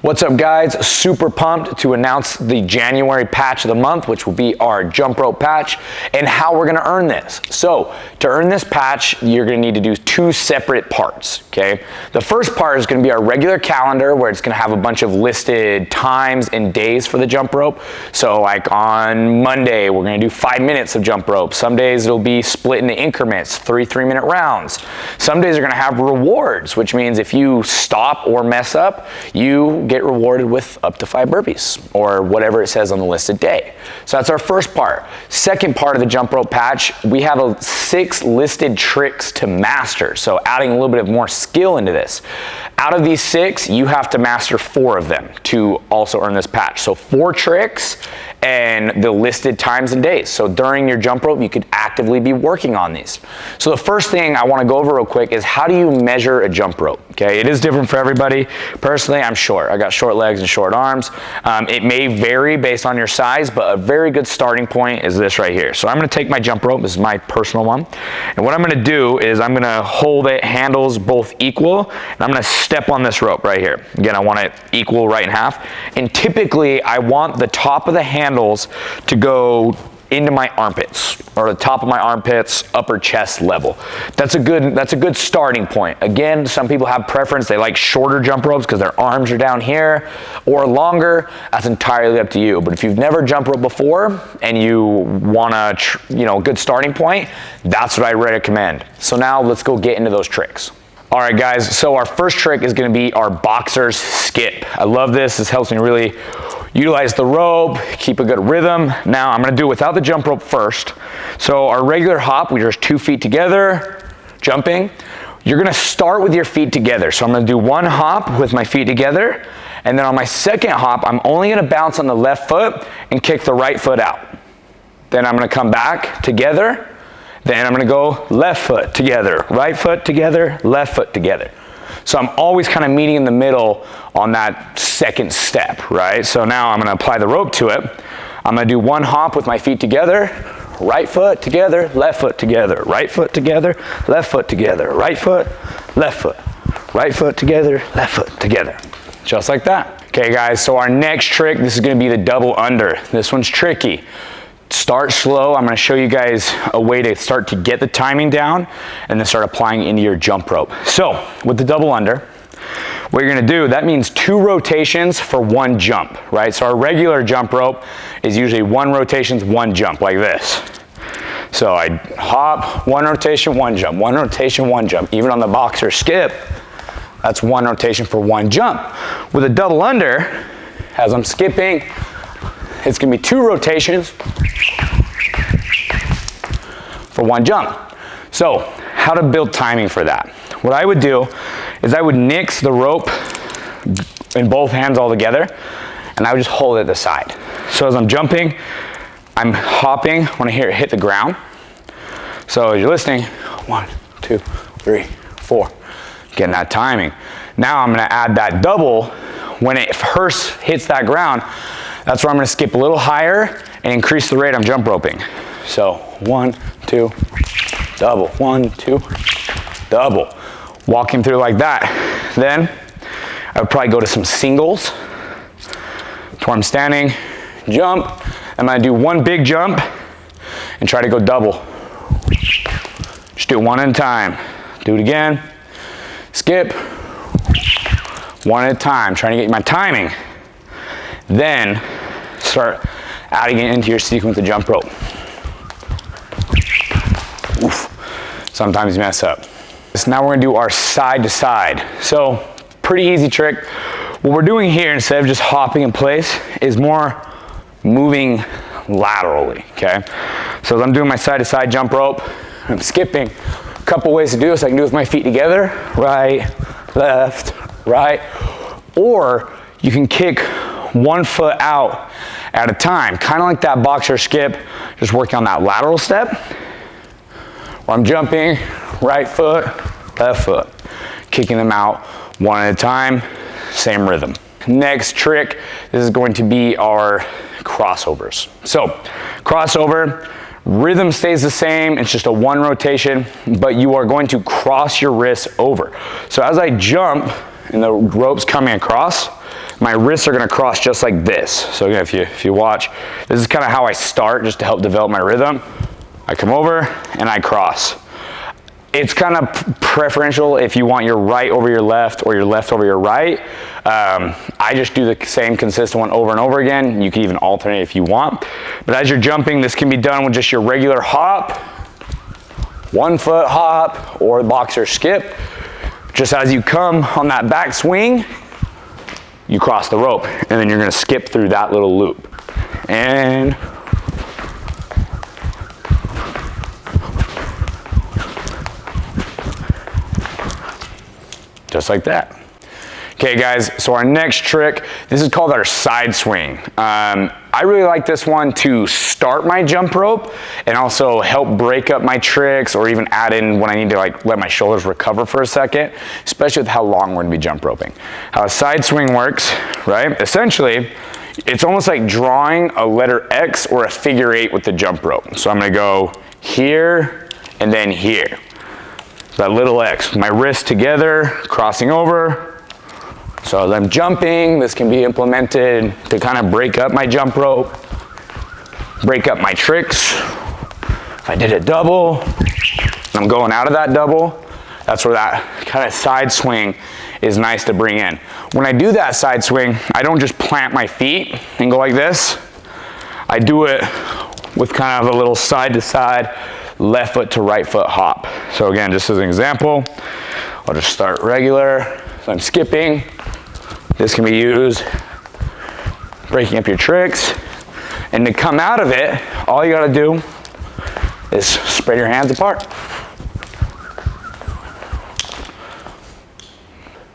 What's up guys, super pumped to announce the January patch of the month, which will be our jump rope patch and how we're gonna earn this. So to earn this patch, you're gonna need to do two separate parts, okay? The first part is gonna be our regular calendar where it's gonna have a bunch of listed times and days for the jump rope. So like on Monday, we're gonna do 5 minutes of jump rope. Some days it'll be split into increments, 3-3-minute rounds. Some days are gonna have rewards, which means if you stop or mess up, you get rewarded with up to 5 burpees or whatever it says on the listed day. So that's our first part. Second part of the jump rope patch, we have 6 listed tricks to master. So adding a little bit of more skill into this. Out of these 6, you have to master 4 of them to also earn this patch. So 4 tricks and the listed times and days. So during your jump rope, you could actively be working on these. So the first thing I want to go over real quick is how do you measure a jump rope? Okay, it is different for everybody. Personally, I'm short. I got short legs and short arms. It may vary based on your size, but a very good starting point is this right here. So I'm going to take my jump rope. This is my personal one. And what I'm going to do is I'm going to hold it handles both equal, and I'm going to step on this rope right here. Again, I want it equal right in half. And typically, I want the top of the handles to go into my armpits, or the top of my armpits, upper chest level. That's a good starting point. Again, some people have preference. They like shorter jump ropes because their arms are down here, or longer. That's entirely up to you. But if you've never jump rope before and you want a good starting point, that's what I recommend. So now let's go get into those tricks. All right, guys. So our first trick is going to be our boxer's skip. I love this. This helps me really utilize the rope, keep a good rhythm. Now I'm gonna do it without the jump rope first. So our regular hop, we're just 2 feet together, jumping. You're gonna start with your feet together. So I'm gonna do 1 hop with my feet together, and then on my second hop, I'm only gonna bounce on the left foot and kick the right foot out. Then I'm gonna come back together, then I'm gonna go left foot together, right foot together, left foot together. So I'm always kind of meeting in the middle on that second step, right? So now I'm gonna apply the rope to it. I'm gonna do 1 hop with my feet together, right foot together, left foot together, right foot together, left foot together, right foot, left foot, right foot together, left foot together. Just like that. Okay guys, so our next trick, this is gonna be the double under. This one's tricky. Start slow. I'm going to show you guys a way to start to get the timing down and then start applying it into your jump rope. So with the double under, what you're going to do, that means 2 rotations for 1 jump, right? So our regular jump rope is usually 1 rotation, 1 jump, like this. So I hop, 1 rotation, 1 jump, 1 rotation, 1 jump. Even on the boxer skip, that's 1 rotation for 1 jump. With a double under, as I'm skipping, it's going to be 2 rotations for 1 jump. So how to build timing for that? What I would do is I would nix the rope in both hands all together, and I would just hold it at the side. So as I'm jumping, I'm hopping when I hear it hit the ground. So as you're listening, 1, 2, 3, 4, getting that timing. Now I'm going to add that double when it first hits that ground. That's where I'm going to skip a little higher and increase the rate I'm jump roping. So 1, 2, double, 1, 2, double. Walking through like that. Then I would probably go to some singles to where I'm standing, jump. I'm going to do 1 big jump and try to go double. Just do it 1 at a time. Do it again. Skip. 1 at a time. Trying to get my timing. Then start adding it into your sequence of jump rope. Oof. Sometimes you mess up. So now we're gonna do our side to side. So pretty easy trick. What we're doing here, instead of just hopping in place, is more moving laterally, okay? So as I'm doing my side to side jump rope, I'm skipping. A couple ways to do this. I can do it with my feet together, right, left, right, or you can kick 1 foot out at a time, kind of like that boxer skip, just working on that lateral step, where I'm jumping, right foot, left foot, kicking them out 1 at a time, same rhythm. Next trick, this is going to be our crossovers. So crossover, rhythm stays the same, it's just a 1 rotation, but you are going to cross your wrists over. So as I jump and the rope's coming across, my wrists are gonna cross just like this. So again, if you watch, this is kind of how I start, just to help develop my rhythm. I come over and I cross. It's kind of preferential if you want your right over your left or your left over your right. I just do the same consistent one over and over again. You can even alternate if you want. But as you're jumping, this can be done with just your regular hop, 1 foot hop, or boxer skip. Just as you come on that back swing, you cross the rope, and then you're gonna skip through that little loop. And just like that. Okay guys, so our next trick, this is called our side swing. I really like this one to start my jump rope and also help break up my tricks, or even add in when I need to like let my shoulders recover for a second, especially with how long we're gonna be jump roping. How a side swing works, right? Essentially, it's almost like drawing a letter X or a figure 8 with the jump rope. So I'm gonna go here and then here. That little X, my wrists together, crossing over. So as I'm jumping, this can be implemented to kind of break up my jump rope, break up my tricks. If I did a double, and I'm going out of that double, that's where that kind of side swing is nice to bring in. When I do that side swing, I don't just plant my feet and go like this. I do it with kind of a little side to side, left foot to right foot hop. So again, just as an example, I'll just start regular. So I'm skipping. This can be used breaking up your tricks. And to come out of it, all you gotta do is spread your hands apart.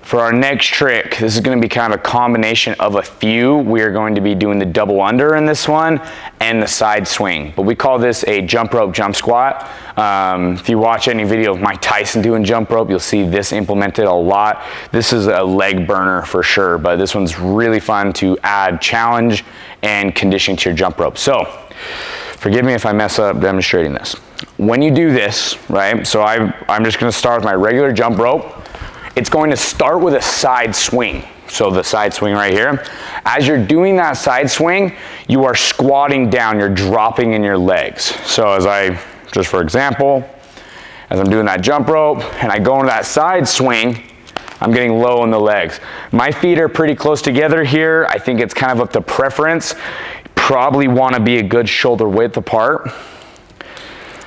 For our next trick, this is gonna be kind of a combination of a few. We are going to be doing the double under in this one and the side swing, but we call this a jump rope jump squat. If you watch any video of Mike Tyson doing jump rope, you'll see this implemented a lot. This is a leg burner for sure, but this one's really fun to add challenge and conditioning to your jump rope. So, forgive me if I mess up demonstrating this. When you do this, right, so I'm just gonna start with my regular jump rope. It's going to start with a side swing. So the side swing right here. As you're doing that side swing, you are squatting down, you're dropping in your legs. So just for example, as I'm doing that jump rope and I go into that side swing, I'm getting low in the legs. My feet are pretty close together here. I think it's kind of up to preference. Probably want to be a good shoulder width apart.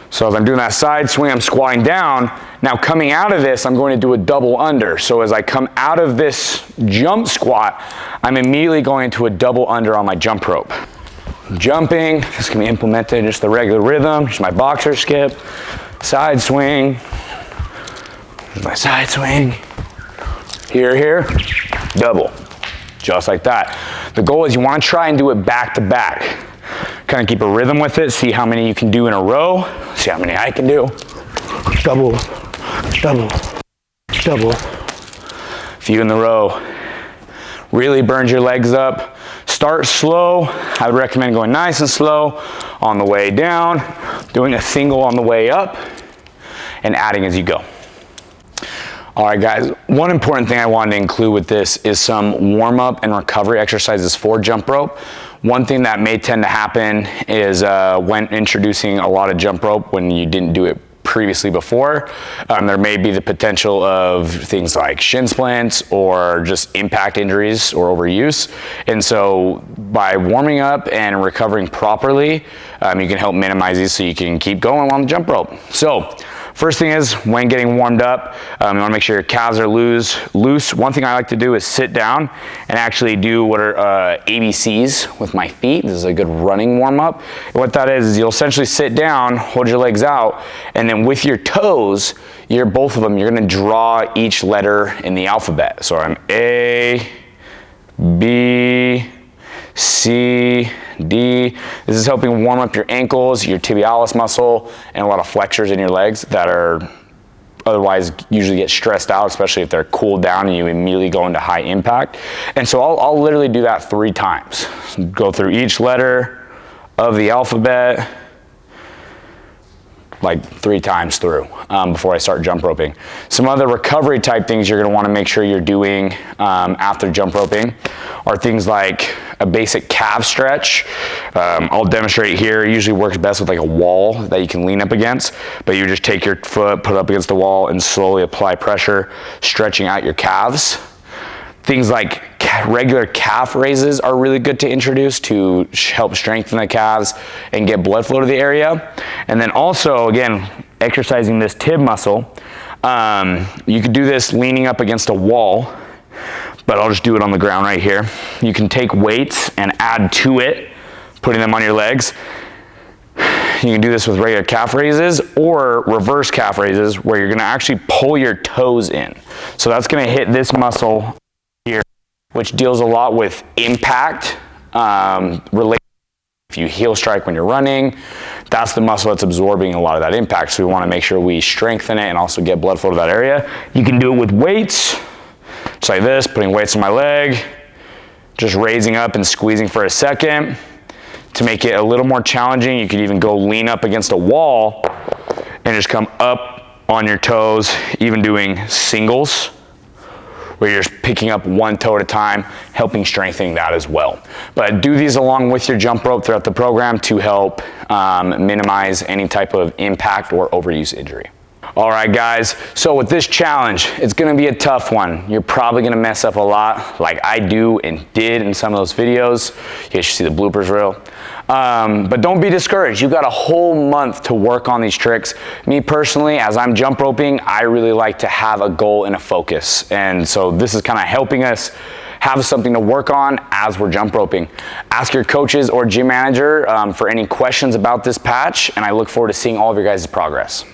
So as I'm doing that side swing, I'm squatting down. Now coming out of this, I'm going to do a double under. So as I come out of this jump squat, I'm immediately going into a double under on my jump rope. Jumping, this can be implemented in just the regular rhythm, just my boxer skip, side swing, here's my side swing, here, double, just like that. The goal is you want to try and do it back to back. Kind of keep a rhythm with it, see how many you can do in a row, see how many I can do. Double, double, double. A few in the row. Really burns your legs up. Start slow. I would recommend going nice and slow on the way down, doing a single on the way up, and adding as you go. All right, guys, one important thing I wanted to include with this is some warm-up and recovery exercises for jump rope. One thing that may tend to happen is when introducing a lot of jump rope when you didn't do it previously before, there may be the potential of things like shin splints or just impact injuries or overuse. And so by warming up and recovering properly, you can help minimize these so you can keep going on the jump rope. So first thing is, when getting warmed up, you want to make sure your calves are loose. One thing I like to do is sit down and actually do what are ABCs with my feet. This is a good running warm up. And what that is you'll essentially sit down, hold your legs out, and then with your toes, both of them, you're going to draw each letter in the alphabet. So I'm A, B, C, D. This is helping warm up your ankles, your tibialis muscle, and a lot of flexors in your legs that are otherwise usually get stressed out, especially if they're cooled down and you immediately go into high impact. And so I'll literally do that 3 times. So go through each letter of the alphabet, like 3 times through before I start jump roping. Some other recovery type things you're gonna wanna make sure you're doing after jump roping are things like a basic calf stretch. I'll demonstrate here. It usually works best with like a wall that you can lean up against, but you just take your foot, put it up against the wall, and slowly apply pressure, stretching out your calves. Things like regular calf raises are really good to introduce to help strengthen the calves and get blood flow to the area. And then also, again, exercising this tib muscle. You could do this leaning up against a wall, but I'll just do it on the ground right here. You can take weights and add to it, putting them on your legs. You can do this with regular calf raises or reverse calf raises, where you're gonna actually pull your toes in. So that's gonna hit this muscle here, which deals a lot with impact related. If you heel strike when you're running, that's the muscle that's absorbing a lot of that impact. So we wanna make sure we strengthen it and also get blood flow to that area. You can do it with weights, just like this, putting weights on my leg, just raising up and squeezing for a second. To make it a little more challenging, you could even go lean up against a wall and just come up on your toes, even doing singles, where you're just picking up one toe at a time, helping strengthening that as well. But do these along with your jump rope throughout the program to help minimize any type of impact or overuse injury. All right, guys, so with this challenge, it's gonna be a tough one. You're probably gonna mess up a lot, like I do and did in some of those videos. You guys should see the bloopers reel. But don't be discouraged. You've got a whole month to work on these tricks. Me personally, as I'm jump roping, I really like to have a goal and a focus. And so this is kind of helping us have something to work on as we're jump roping. Ask your coaches or gym manager for any questions about this patch, and I look forward to seeing all of your guys' progress.